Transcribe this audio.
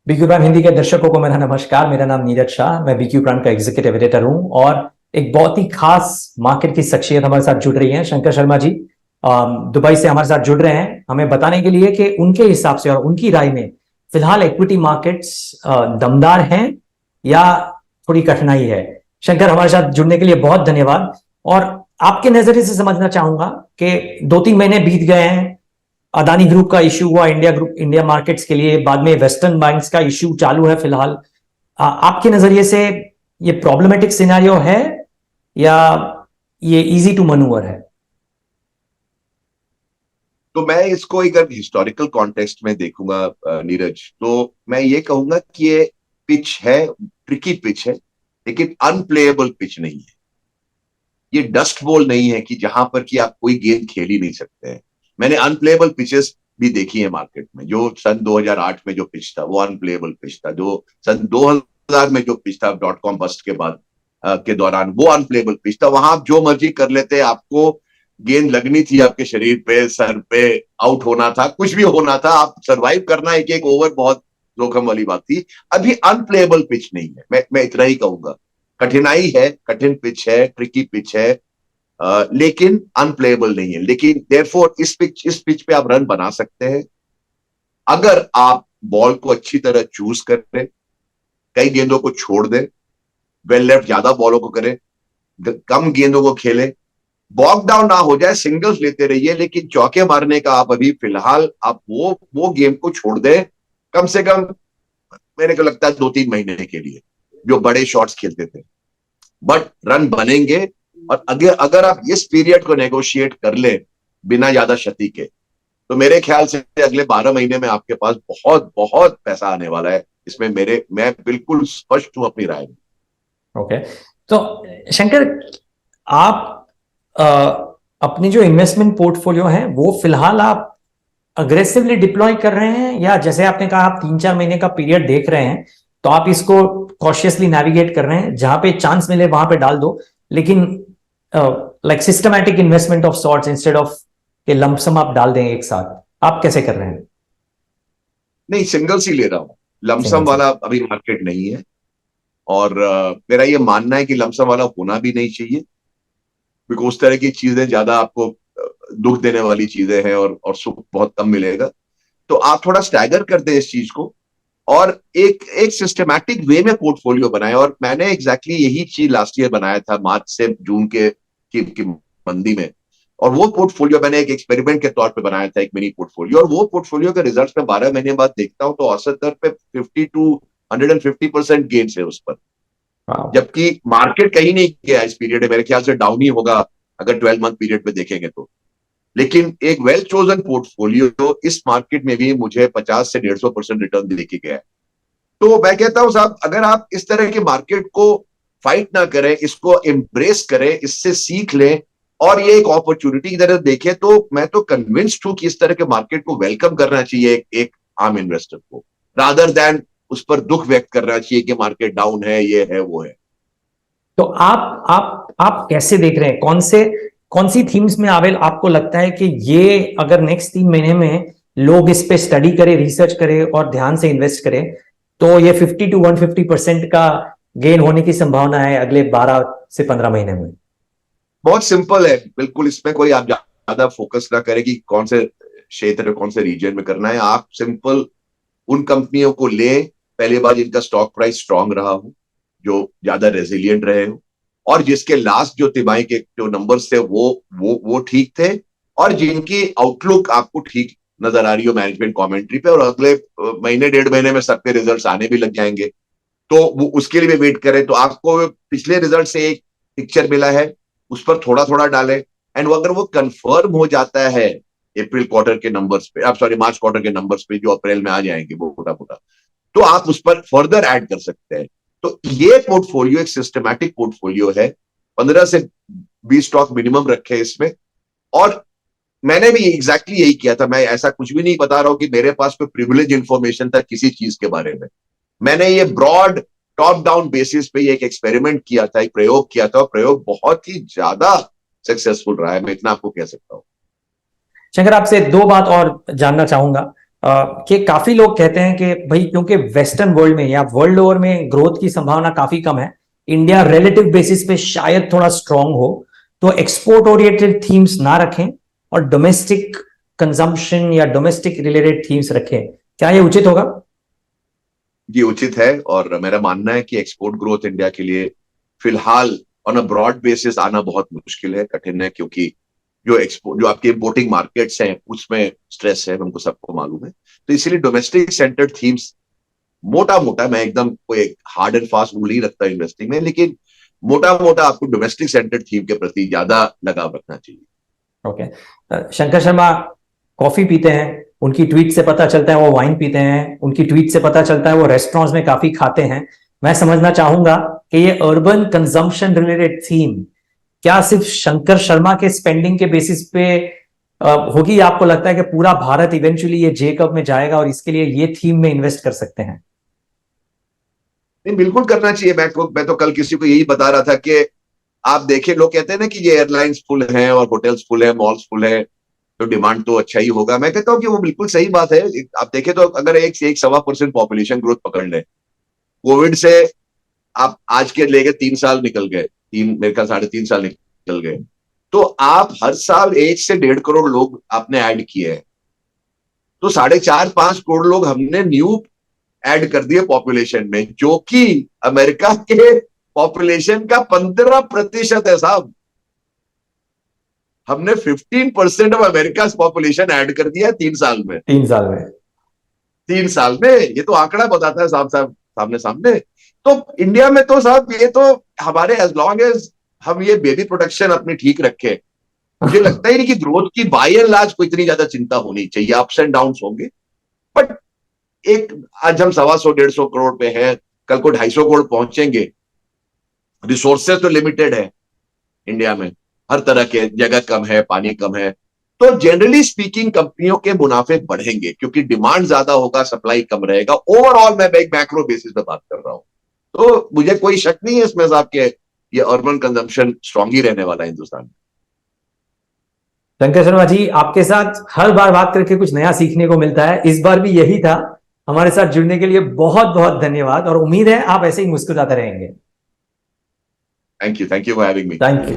BQ prime Hindi के दर्शकों को मेरा नमस्कार। मेरा नाम नीरज शाह, मैं बीक्यू प्राइम का एग्जीक्यूटिव एडिटर हूं और एक बहुत ही खास मार्केट की शख्सियत हमारे साथ जुड़ रही है। शंकर शर्मा जी दुबई से हमारे साथ जुड़ रहे हैं हमें बताने के लिए कि उनके हिसाब से और उनकी राय में फिलहाल इक्विटी मार्केट्स दमदार हैं या थोड़ी कठिनाई है। शंकर, हमारे साथ जुड़ने के लिए बहुत धन्यवाद। और आपके नजरिए से समझना चाहूंगा कि 2-3 महीने बीत गए हैं, अदानी ग्रुप का इश्यू हुआ इंडिया मार्केट्स के लिए, बाद में वेस्टर्न बैंक्स का इश्यू चालू है फिलहाल। आपके नजरिए से ये प्रॉब्लमेटिक सिनेरियो है या ये इजी टू मनूवर है? तो मैं इसको अगर हिस्टोरिकल कॉन्टेक्स्ट में देखूंगा नीरज, तो मैं ये कहूंगा कि ये पिच है, ट्रिकी पिच है, लेकिन अनप्लेएबल पिच नहीं है। ये डस्ट बॉल नहीं है कि जहां पर कि आप कोई गेंद खेल ही नहीं सकते हैं। मैंने अनप्लेएबल पिचेस भी देखी है मार्केट में। जो सन 2008 में जो पिच था वो अनप्लेएबल पिच था। जो सन 2000 में जो पिच था .com बस्ट के बाद के दौरान वो अनप्लेएबल पिच था। वहां आप जो मर्जी कर लेते, आपको गेंद लगनी थी आपके शरीर पे, सर पे, आउट होना था, कुछ भी होना था, आप सरवाइव करना, एक एक ओवर बहुत जोखिम वाली बात थी। अभी अनप्लेएबल पिच नहीं है, मैं इतना ही कहूंगा। कठिनाई है, कठिन पिच है, ट्रिकी पिच है, लेकिन अनप्लेएबल नहीं है। लेकिन देयरफॉर इस पिच पे आप रन बना सकते हैं अगर आप बॉल को अच्छी तरह चूज करें, कई गेंदों को छोड़ दें, वेल लेफ्ट ज्यादा बॉलों को करें, कम गेंदों को खेलें, बॉक डाउन ना हो जाए, सिंगल्स लेते रहिए, लेकिन चौके मारने का आप अभी फिलहाल आप वो गेम को छोड़ दें, कम से कम मेरे को लगता है 2-3 महीने के लिए, जो बड़े शॉट्स खेलते थे। बट रन बनेंगे, और अगर आप इस पीरियड को नेगोशिएट कर ले बिना ज्यादा क्षति के, तो मेरे ख्याल से अगले 12 महीने में आपके पास बहुत बहुत पैसा आने वाला है। इसमें मैं बिल्कुल स्पष्ट हूं अपनी राय में। ओके, तो शंकर, आप अ, अपनी जो इन्वेस्टमेंट पोर्टफोलियो है वो फिलहाल आप अग्रेसिवली डिप्लॉय कर रहे हैं, या जैसे आपने कहा आप 3-4 महीने का पीरियड देख रहे हैं, तो आप इसको कॉशियसली नेविगेट कर रहे हैं, जहां पे चांस मिले वहां पे डाल दो, लेकिन like systematic investment of sorts instead of के लमसम आप डाल दें एक साथ, आप कैसे कर रहे हैं? नहीं, सिंगल्स ही ले रहा हूं, लमसम सिंगल से? वाला अभी मार्केट नहीं है। और मेरा ये मानना है कि लमसम वाला होना भी नहीं चाहिए, बिकॉज उस तरह की चीजें ज्यादा आपको दुख देने वाली चीजें हैं, और सुख बहुत कम मिलेगा। तो आप थोड़ा स्टैगर कर दे इस चीज को, और एक एक सिस्टमैटिक वे में पोर्टफोलियो बनाए। और मैंने एग्जैक्टली यही चीज लास्ट ईयर बनाया था, मार्च से जून की मंदी में। और वो पोर्टफोलियो मैंने एक एक्सपेरिमेंट के तौर पे बनाया था, एक मिनी पोर्टफोलियो। और वो पोर्टफोलियो के रिजल्ट्स में 12 महीने बाद देखता हूं तो औसत दर पे 50 to 150% गेन्स है उस पर। जबकि मार्केट कहीं नहीं गया इस पीरियड में, मेरे ख्याल से डाउन ही होगा अगर 12 मंथ पीरियड में देखेंगे तो। लेकिन एक वेल चोजन पोर्टफोलियो इस मार्केट में भी मुझे 50 से 150% रिटर्न देके गया है। तो मैं कहता हूं साहब, अगर आप इस तरह के मार्केट को फाइट ना करें, इसको एम्ब्रेस करें, इससे सीख लें, और ये एक अपॉर्चुनिटी की तरह देखें, तो मैं तो कन्विंस्ड हूं कि इस तरह के मार्केट को वेलकम करना चाहिए एक आम इन्वेस्टर को, रादर देन उस पर दुख व्यक्त करना चाहिए कि मार्केट डाउन है, ये है, वो है। तो आप कैसे देख रहे हैं, कौन सी थीम्स में आवेल आपको लगता है कि ये अगर नेक्स्ट 3 महीने में लोग इस पे स्टडी करें, रिसर्च करें और ध्यान से इन्वेस्ट करें, तो ये 50 to 150% का गेन होने की संभावना है अगले 12 से 15 महीने में? बहुत सिंपल है, बिल्कुल। इसमें कोई आप ज्यादा फोकस ना करें कि कौन से क्षेत्र, कौन से रीजन में करना है। आप सिंपल उन कंपनियों को ले, पहली बार जिनका स्टॉक प्राइस स्ट्रांग रहा हो, जो ज्यादा रेजिलियंट रहे हो, और जिसके लास्ट जो तिमाही के जो नंबर्स थे वो ठीक थे, और जिनकी आउटलुक आपको ठीक नजर आ रही हो मैनेजमेंट कमेंट्री पे, और अगले महीने 1.5 महीने में सबके रिजल्ट्स आने भी लग जाएंगे, तो वो उसके लिए भी वेट करें। तो आपको पिछले रिजल्ट से एक पिक्चर मिला है, उस पर थोड़ा थोड़ा डालें। एंड अगर वो कंफर्म हो जाता है अप्रैल क्वार्टर के नंबर्स पे, आप सॉरी मार्च क्वार्टर के नंबर्स पे जो अप्रैल में आ जाएंगे वो मोटा मोटा, तो आप उस पर फर्दर ऐड कर सकते हैं। तो ये पोर्टफोलियो एक सिस्टमैटिक पोर्टफोलियो है। 15 से 20 स्टॉक मिनिमम रखे इसमें। और मैंने भी एग्जैक्टली यही किया था। मैं ऐसा कुछ भी नहीं बता रहा हूं कि मेरे पास कोई प्रिविलेज इंफॉर्मेशन था किसी चीज के बारे में। मैंने ये ब्रॉड टॉप डाउन बेसिस पे एक एक्सपेरिमेंट किया था, एक प्रयोग किया था, और प्रयोग बहुत ही ज्यादा सक्सेसफुल रहा है, मैं इतना आपको कह सकता हूं। शंकर, आपसे दो बात और जानना चाहूंगा। कि काफी लोग कहते हैं कि भाई क्योंकि वेस्टर्न वर्ल्ड में या वर्ल्ड ओवर में ग्रोथ की संभावना काफी कम है, इंडिया रिलेटिव बेसिस पे शायद थोड़ा स्ट्रांग हो, तो एक्सपोर्ट ओरिएंटेड थीम्स ना रखें और डोमेस्टिक कंजम्पशन या डोमेस्टिक रिलेटेड थीम्स रखें। क्या ये उचित होगा? ये उचित है, और मेरा मानना है कि एक्सपोर्ट ग्रोथ इंडिया के लिए फिलहाल ऑन अ ब्रॉड बेसिस आना बहुत मुश्किल है, कठिन है, क्योंकि जो आपके इंपोर्टिंग मार्केट्स हैं उसमें स्ट्रेस है, हमको सबको मालूम है। तो इसीलिए डोमेस्टिक सेंटर्ड थीम्स मोटा मोटा, मैं एकदम कोई हार्ड एंड फास्ट रूल नहीं रखता इन्वेस्टिंग में, लेकिन मोटा मोटा आपको डोमेस्टिक सेंटर्ड थीम के प्रति ज्यादा लगाव रखना चाहिए। ओके। शंकर शर्मा कॉफी पीते हैं, उनकी ट्वीट से पता चलता है वो वाइन पीते हैं, उनकी ट्वीट से पता चलता है वो रेस्टोरेंट्स में काफी खाते हैं। मैं समझना चाहूंगा कि ये अर्बन कंजम्पशन रिलेटेड थीम क्या सिर्फ शंकर शर्मा के स्पेंडिंग के बेसिस पे होगी, या आपको लगता है कि पूरा भारत इवेंचुअली ये जेकब में जाएगा और इसके लिए ये थीम में इन्वेस्ट कर सकते हैं? नहीं, बिल्कुल करना चाहिए। मैं तो कल किसी को यही बता रहा था कि आप देखिए, लोग कहते हैं ना कि ये एयरलाइंस फुल हैं और होटल्स फुल हैं, मॉल्स फुल है, तो डिमांड तो अच्छा ही होगा। मैं कहता हूं कि वो बिल्कुल सही बात है। आप देखें तो अगर 1.25% पॉपुलेशन ग्रोथ पकड़ ले, कोविड से आप आज के लेके 3 साल निकल गए, मेरे ख्याल 3.5 साल निकल गए, तो आप हर साल 1 से 1.5 करोड़ लोग आपने ऐड किए हैं। तो 4.5-5 करोड़ लोग हमने न्यू ऐड कर दिए पॉपुलेशन में, जो कि अमेरिका के पॉपुलेशन का 15% है साहब। हमने 15% ऑफ अमेरिका पॉपुलेशन ऐड कर दिया है 3 साल में। 3 साल में 3 साल में, ये तो आंकड़ा बताता है साहब सामने सामने। तो इंडिया में तो साहब ये तो हमारे, एज लॉन्ग एज हम ये बेबी प्रोडक्शन अपनी ठीक रखे, मुझे लगता ही नहीं कि ग्रोथ की बाय एंड लार्ज कोई इतनी ज्यादा चिंता होनी चाहिए। अप्स एंड डाउन होंगे, बट आज हम 125-150 करोड़ पे हैं, कल को 250 करोड़ पहुंचेंगे। रिसोर्सेज तो लिमिटेड है इंडिया में, हर तरह के, जगह कम है, पानी कम है, तो जनरली स्पीकिंग कंपनियों के मुनाफे बढ़ेंगे क्योंकि डिमांड ज्यादा होगा, सप्लाई कम रहेगा। ओवरऑल मैं एक मैक्रो बेसिस पे बात कर रहा हूं, तो मुझे कोई शक नहीं है इसमें साहब के ये अर्बन कंजम्पशन स्ट्रांग ही रहने वाला है हिंदुस्तान में। शंकर शर्मा जी, आपके साथ हर बार बात करके कुछ नया सीखने को मिलता है, इस बार भी यही था। हमारे साथ जुड़ने के लिए बहुत बहुत धन्यवाद, और उम्मीद है आप ऐसे ही मुस्कुराते रहेंगे। Thank you for having me. Thank you.